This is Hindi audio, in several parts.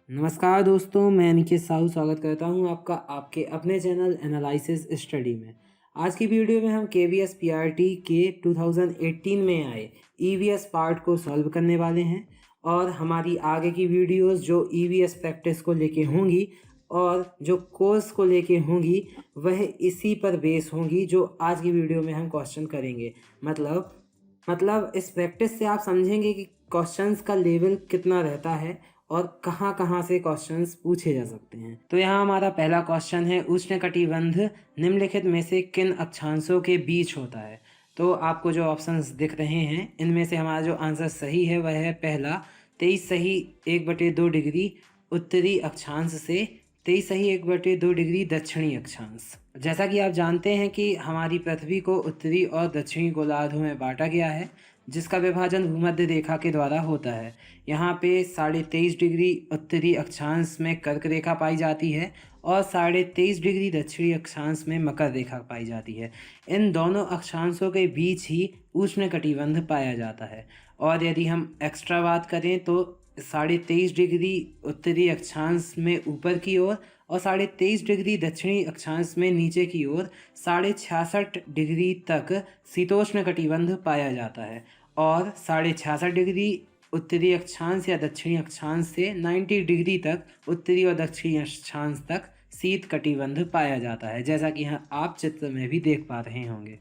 नमस्कार दोस्तों, मैं अनिकेत साहू स्वागत करता हूं आपका आपके अपने चैनल एनालिसिस स्टडी में। आज की वीडियो में हम KVS PRT के 2018 में आए EVS पार्ट को सॉल्व करने वाले हैं और हमारी आगे की वीडियोस जो EVS प्रैक्टिस को लेके होंगी और जो कोर्स को लेके होंगी वह इसी पर बेस होंगी जो आज की वीडियो में हम क्वेश्चन करेंगे। मतलब इस प्रैक्टिस से आप समझेंगे कि क्वेश्चंस का लेवल कितना रहता है और कहाँ कहाँ से क्वेश्चंस पूछे जा सकते हैं। तो यहाँ हमारा पहला क्वेश्चन है, उष्णकटिबंध निम्नलिखित में से किन अक्षांशों के बीच होता है। तो आपको जो ऑप्शंस दिख रहे हैं इनमें से हमारा जो आंसर सही है वह है पहला 23 सही 1/2 डिग्री उत्तरी अक्षांश से 23 सही 1/2 डिग्री दक्षिणी अक्षांश। जैसा कि आप जानते हैं कि हमारी पृथ्वी को उत्तरी और दक्षिणी गोलार्धों में बांटा गया है जिसका विभाजन भूमध्य रेखा के द्वारा होता है। यहाँ पे 23.5 डिग्री उत्तरी अक्षांश में कर्क रेखा पाई जाती है और 23.5 डिग्री दक्षिणी अक्षांश में मकर रेखा पाई जाती है। इन दोनों अक्षांशों के बीच ही उष्णकटिबंध पाया जाता है। और यदि हम एक्स्ट्रा बात करें तो 23.5 डिग्री उत्तरी अक्षांश में ऊपर की ओर और 23.5 डिग्री दक्षिणी अक्षांश में नीचे की ओर 66.5 डिग्री तक शीतोष्ण कटिबंध पाया जाता है और 66.5 डिग्री उत्तरी अक्षांश या दक्षिणी अक्षांश से 90 डिग्री तक उत्तरी और दक्षिणी अक्षांश तक शीत कटिबंध पाया जाता है, जैसा कि यहाँ आप चित्र में भी देख पा रहे होंगे।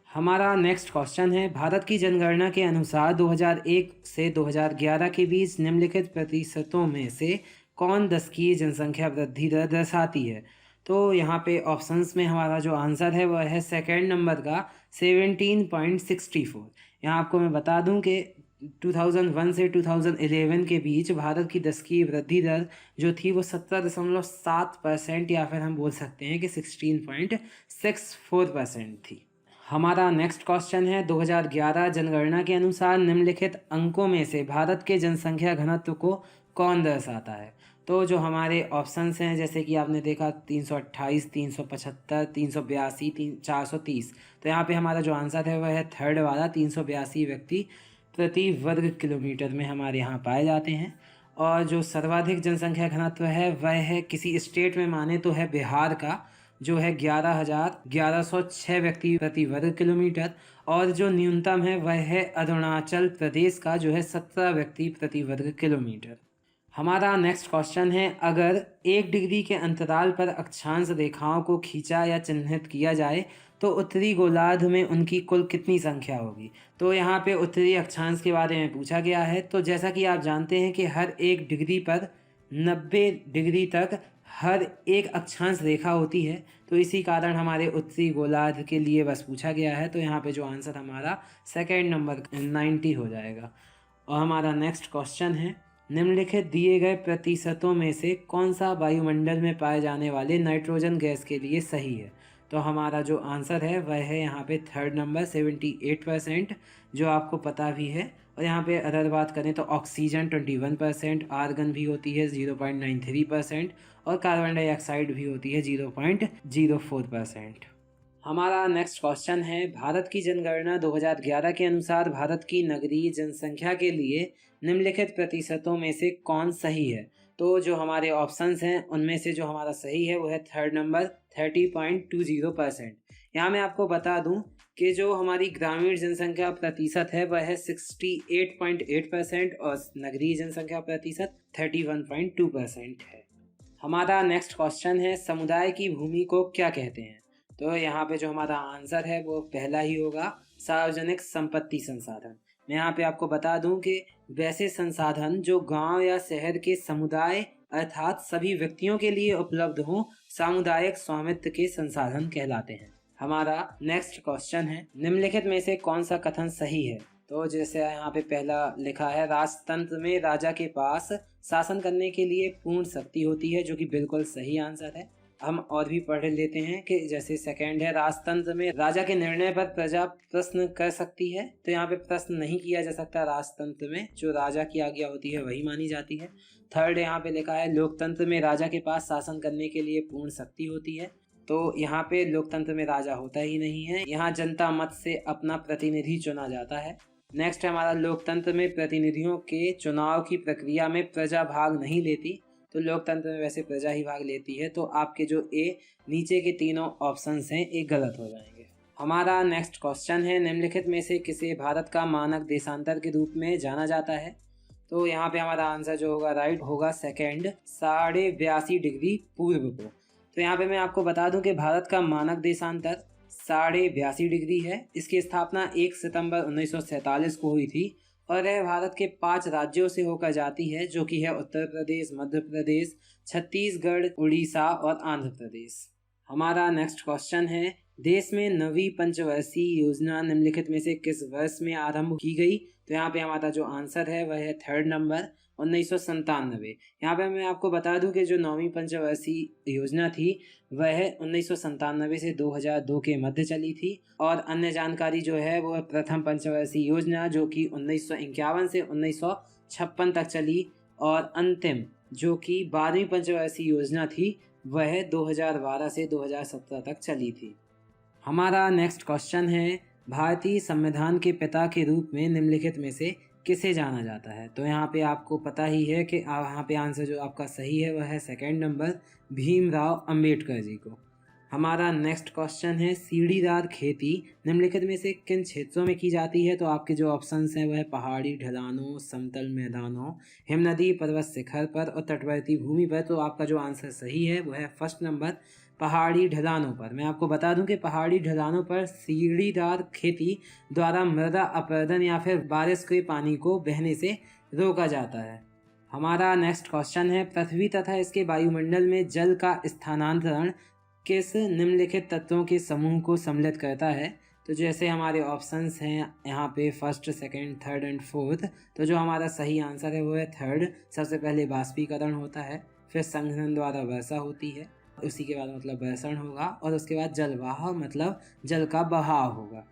हमारा नेक्स्ट क्वेश्चन है, भारत की जनगणना के अनुसार 2001 से 2011 के बीच निम्नलिखित प्रतिशतों में से कौन दशकीय जनसंख्या वृद्धि दर दर्शाती है। तो यहाँ पे ऑप्शंस में हमारा जो आंसर है वह है सेकेंड नंबर का 17.64। यहाँ आपको मैं बता दूं कि 2001 से 2011 के बीच भारत की दशकीय वृद्धि दर जो थी वो 17.7% या फिर हम बोल सकते हैं कि 16.64% थी। हमारा नेक्स्ट क्वेश्चन है, 2011 जनगणना के अनुसार निम्नलिखित अंकों में से भारत के जनसंख्या घनत्व को कौन दर्शाता है। तो जो हमारे ऑप्शंस हैं जैसे कि आपने देखा 328, 375, 382, 430। तो यहाँ पे हमारा जो आंसर है वह है थर्ड वाला 382 व्यक्ति प्रति वर्ग किलोमीटर में हमारे यहाँ पाए जाते हैं। और जो सर्वाधिक जनसंख्या घनत्व है वह है किसी स्टेट में माने तो है बिहार का, जो है 11,1106 व्यक्ति प्रति वर्ग किलोमीटर। और जो न्यूनतम है वह है अरुणाचल प्रदेश का, जो है 17 व्यक्ति प्रति वर्ग किलोमीटर। हमारा नेक्स्ट क्वेश्चन है, अगर 1 डिग्री के अंतराल पर अक्षांश रेखाओं को खींचा या चिन्हित किया जाए तो उत्तरी गोलार्ध में उनकी कुल कितनी संख्या होगी। तो यहाँ पे उत्तरी अक्षांश के बारे में पूछा गया है। तो जैसा कि आप जानते हैं कि हर 1 डिग्री पर 90 डिग्री तक हर एक अक्षांश रेखा होती है, तो इसी कारण हमारे उत्तरी गोलार्ध के लिए बस पूछा गया है। तो यहाँ पे जो आंसर हमारा सेकेंड नंबर 90 हो जाएगा। और हमारा नेक्स्ट क्वेश्चन है, निम्नलिखित दिए गए प्रतिशतों में से कौन सा वायुमंडल में पाए जाने वाले नाइट्रोजन गैस के लिए सही है। तो हमारा जो आंसर है वह है यहाँ पे थर्ड नंबर 78%, जो आपको पता भी है। और यहाँ पे अदर बात करें तो ऑक्सीजन 21%, आर्गन भी होती है 0.93% और कार्बन डाइऑक्साइड भी होती है 0.04%। हमारा नेक्स्ट क्वेश्चन है, भारत की जनगणना 2011 के अनुसार भारत की नगरीय जनसंख्या के लिए निम्नलिखित प्रतिशतों में से कौन सही है। तो जो हमारे ऑप्शंस हैं उनमें से जो हमारा सही है वो है थर्ड नंबर 30.20%। यहाँ मैं आपको बता दूं कि जो हमारी ग्रामीण जनसंख्या प्रतिशत है वह है 68.8% और नगरीय जनसंख्या प्रतिशत 31.2% है। हमारा नेक्स्ट क्वेश्चन है, समुदाय की भूमि को क्या कहते हैं। तो यहाँ पे जो हमारा आंसर है वो पहला ही होगा, सार्वजनिक संपत्ति संसाधन। मैं यहाँ पे आपको बता दूं कि वैसे संसाधन जो गांव या शहर के समुदाय अर्थात सभी व्यक्तियों के लिए उपलब्ध हों सामुदायिक स्वामित्व के संसाधन कहलाते हैं। हमारा नेक्स्ट क्वेश्चन है, निम्नलिखित में से कौन सा कथन सही है। तो जैसे यहाँ पे पहला लिखा है, राजतंत्र में राजा के पास शासन करने के लिए पूर्ण शक्ति होती है, जो कि बिल्कुल सही आंसर है। हम और भी पढ़ लेते हैं कि जैसे सेकंड है, राजतंत्र में राजा के निर्णय पर प्रजा प्रश्न कर सकती है। तो यहाँ पे प्रश्न नहीं किया जा सकता, राजतंत्र में जो राजा की आज्ञा होती है वही मानी जाती है। थर्ड यहाँ पे लिखा है, लोकतंत्र में राजा के पास शासन करने के लिए पूर्ण शक्ति होती है। तो यहाँ पे लोकतंत्र में राजा होता ही नहीं है, यहाँ जनता मत से अपना प्रतिनिधि चुना जाता है। नेक्स्ट है हमारा, लोकतंत्र में प्रतिनिधियों के चुनाव की प्रक्रिया में प्रजा भाग नहीं लेती। तो लोकतंत्र में वैसे प्रजा ही भाग लेती है। तो आपके जो ए नीचे के तीनों ऑप्शंस हैं ये गलत हो जाएंगे। हमारा नेक्स्ट क्वेश्चन है, निम्नलिखित में से किसे भारत का मानक देशांतर के रूप में जाना जाता है। तो यहाँ पे हमारा आंसर जो होगा राइट होगा सेकंड, 82.5 डिग्री पूर्व को। तो यहाँ पे मैं आपको बता दूं कि भारत का मानक देशांतर 82.5 डिग्री है। इसकी स्थापना 1 सितंबर 1947 को हुई थी और यह भारत के 5 राज्यों से होकर जाती है, जो कि है उत्तर प्रदेश, मध्य प्रदेश, छत्तीसगढ़, उड़ीसा और आंध्र प्रदेश। हमारा नेक्स्ट क्वेश्चन है, देश में नवी पंचवर्षीय योजना निम्नलिखित में से किस वर्ष में आरंभ की गई। तो यहाँ पे हमारा जो आंसर है वह है थर्ड नंबर, 1997। यहाँ पे मैं आपको बता दूं कि जो नौवीं पंचवर्षीय योजना थी वह 1997 से 2002 के मध्य चली थी। और अन्य जानकारी जो है वो प्रथम पंचवर्षीय योजना जो कि 1951 से 1956 तक चली, और अंतिम जो कि 12वीं पंचवर्षीय योजना थी वह 2012 से 2017 तक चली थी। हमारा नेक्स्ट क्वेश्चन है, भारतीय संविधान के पिता के रूप में निम्नलिखित में से किसे जाना जाता है। तो यहाँ पे आपको पता ही है कि यहाँ पे आंसर जो आपका सही है वह है सेकंड नंबर, भीमराव अंबेडकर जी को। हमारा नेक्स्ट क्वेश्चन है, सीढ़ीदार खेती निम्नलिखित में से किन क्षेत्रों में की जाती है। तो आपके जो ऑप्शंस हैं वह है पहाड़ी ढलानों, समतल मैदानों, हिमनदी पर्वत शिखर पर और तटवर्ती भूमि पर। तो आपका जो आंसर सही है वह है फर्स्ट नंबर, पहाड़ी ढलानों पर। मैं आपको बता दूं कि पहाड़ी ढलानों पर सीढ़ीदार खेती द्वारा मृदा अपरदन या फिर बारिश के पानी को बहने से रोका जाता है। हमारा नेक्स्ट क्वेश्चन है, पृथ्वी तथा इसके वायुमंडल में जल का स्थानांतरण किस निम्नलिखित तत्वों के समूह को सम्मिलित करता है। तो जैसे हमारे ऑप्शंस हैं यहाँ पे first, second, third and fourth. तो जो हमारा सही आंसर है वो है थर्ड। सबसे पहले बाष्पीकरण होता है, फिर संघनन द्वारा वर्षा होती है, उसी के बाद मतलब वर्षण होगा, और उसके बाद जलवाह मतलब जल का बहाव होगा।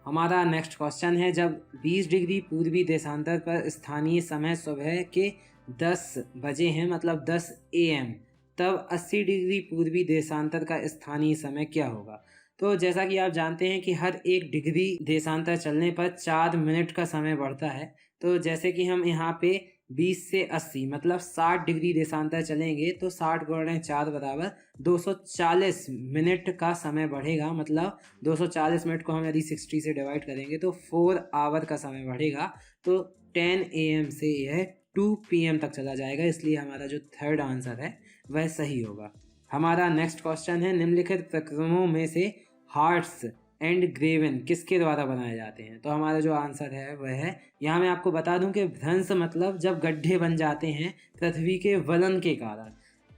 हमारा नेक्स्ट क्वेश्चन है, जब 20 डिग्री पूर्वी देशांतर पर स्थानीय समय सुबह के 10 बजे हैं मतलब 10 AM, तब 80 डिग्री पूर्वी देशांतर का स्थानीय समय क्या होगा। तो जैसा कि आप जानते हैं कि हर 1 डिग्री देशांतर चलने पर 4 मिनट का समय बढ़ता है। तो जैसे कि हम यहाँ पे 20 से 80 मतलब 60 डिग्री देशांतर चलेंगे तो 60 गुणे 4 बराबर 240 मिनट का समय बढ़ेगा। मतलब 240 मिनट को हम यदि 60 से डिवाइड करेंगे तो 4 आवर का समय बढ़ेगा। तो 10 AM से यह 2 PM तक चला जाएगा, इसलिए हमारा जो थर्ड आंसर है वह सही होगा। हमारा नेक्स्ट क्वेश्चन है, निम्नलिखित प्रक्रमों में से हार्ट्स एंड ग्रेवन किसके द्वारा बनाए जाते हैं। तो हमारा जो आंसर है वह है, यहाँ मैं आपको बता दूं कि भ्रंश मतलब जब गड्ढे बन जाते हैं पृथ्वी के वलन के कारण,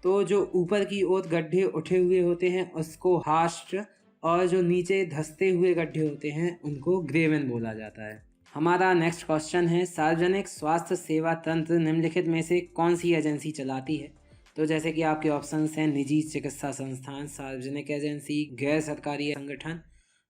तो जो ऊपर की ओर गड्ढे उठे हुए होते हैं उसको हार्स्ट, और जो नीचे धंसते हुए गड्ढे होते हैं उनको ग्रेवन बोला जाता है। हमारा नेक्स्ट क्वेश्चन है, सार्वजनिक स्वास्थ्य सेवा तंत्र निम्नलिखित में से कौन सी एजेंसी चलाती है। तो जैसे कि आपके ऑप्शंस हैं निजी चिकित्सा संस्थान, सार्वजनिक एजेंसी, गैर सरकारी संगठन,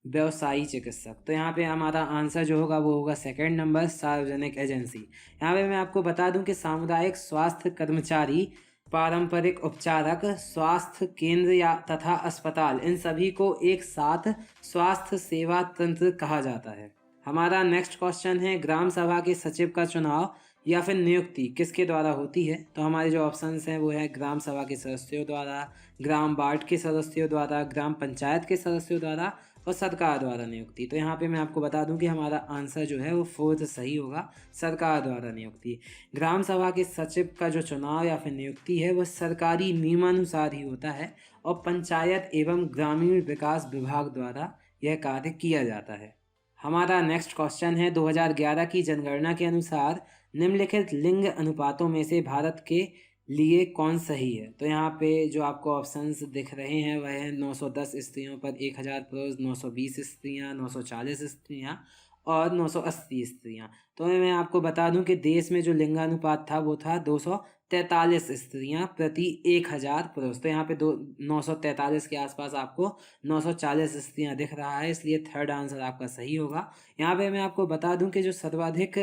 व्यवसायी चिकित्सक। तो यहाँ पे हमारा आंसर जो होगा वो होगा सेकंड नंबर, सार्वजनिक एजेंसी। यहाँ पे मैं आपको बता दूं कि सामुदायिक स्वास्थ्य कर्मचारी, पारंपरिक उपचारक, स्वास्थ्य केंद्र या तथा अस्पताल, इन सभी को एक साथ स्वास्थ्य सेवा तंत्र कहा जाता है। हमारा नेक्स्ट क्वेश्चन है, ग्राम सभा के सचिव का चुनाव या फिर नियुक्ति किसके द्वारा होती है। तो हमारे जो ऑप्शंस हैं वो है ग्राम सभा के सदस्यों द्वारा, ग्राम वार्ड के सदस्यों द्वारा, ग्राम पंचायत के सदस्यों द्वारा और सरकार द्वारा नियुक्ति। तो यहाँ पे मैं आपको बता दूं कि हमारा आंसर जो है वो फोर्थ सही होगा, सरकार द्वारा नियुक्ति। ग्राम सभा के सचिव का जो चुनाव या फिर नियुक्ति है वो सरकारी नियमानुसार ही होता है और पंचायत एवं ग्रामीण विकास विभाग द्वारा यह कार्य किया जाता है। हमारा नेक्स्ट क्वेश्चन है, 2011 की जनगणना के अनुसार निम्नलिखित लिंग अनुपातों में से भारत के लिए कौन सही है। तो यहाँ पे जो आपको ऑप्शंस दिख रहे हैं वह है 910 स्त्रियों पर 1000 पुरुष, 920 स्त्रियाँ, 940 स्त्रियाँ और 980 स्त्रियाँ। तो मैं आपको बता दूं कि देश में जो लिंगानुपात था वो था 243 स्त्रियाँ प्रति 1000 पुरुष। तो यहाँ पे 943 के आसपास आपको 940 स्त्रियाँ दिख रहा है, इसलिए थर्ड आंसर आपका सही होगा। यहाँ पे मैं आपको बता दूं कि जो सर्वाधिक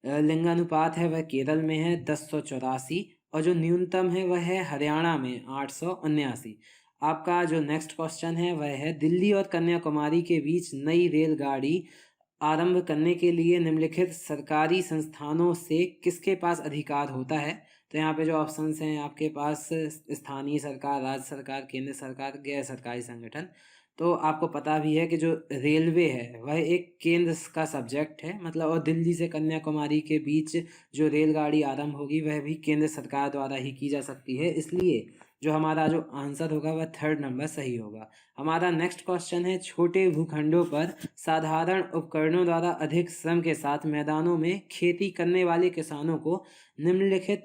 लिंगानुपात है वह केरल में है 1084, और जो न्यूनतम है वह है हरियाणा में 879। आपका जो नेक्स्ट क्वेश्चन है वह है, दिल्ली और कन्याकुमारी के बीच नई रेलगाड़ी आरंभ करने के लिए निम्नलिखित सरकारी संस्थानों से किसके पास अधिकार होता है? तो यहाँ पे जो ऑप्शंस हैं आपके पास स्थानीय सरकार, राज्य सरकार, केंद्र सरकार, गैर सरकारी संगठन। तो आपको पता भी है कि जो रेलवे है वह एक केंद्र का सब्जेक्ट है, मतलब, और दिल्ली से कन्याकुमारी के बीच जो रेलगाड़ी आरंभ होगी वह भी केंद्र सरकार द्वारा ही की जा सकती है। इसलिए जो हमारा जो आंसर होगा वह 3rd नंबर सही होगा। हमारा नेक्स्ट क्वेश्चन है, छोटे भूखंडों पर साधारण उपकरणों द्वारा अधिक श्रम के साथ मैदानों में खेती करने वाले किसानों को निम्नलिखित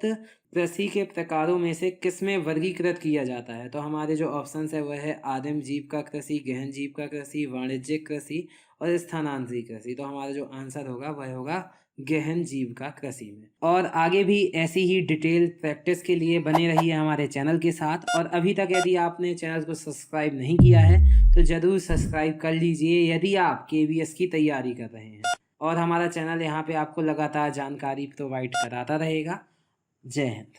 कृषि के प्रकारों में से किसमें वर्गीकृत किया जाता है? तो हमारे जो ऑप्शंस है वह है आदिम जीविका कृषि, गहन जीविका कृषि, वाणिज्यिक कृषि और स्थानांतरित कृषि। तो हमारा जो आंसर होगा वह होगा गहन जीविका कृषि में। और आगे भी ऐसी ही डिटेल प्रैक्टिस के लिए बने रहिए हमारे चैनल के साथ। और अभी तक यदि आपने चैनल को सब्सक्राइब नहीं किया है तो ज़रूर सब्सक्राइब कर लीजिए यदि आप KVS की तैयारी कर रहे हैं। और हमारा चैनल यहाँ पे आपको लगातार जानकारी प्रोवाइड कराता रहेगा। जय हिंद।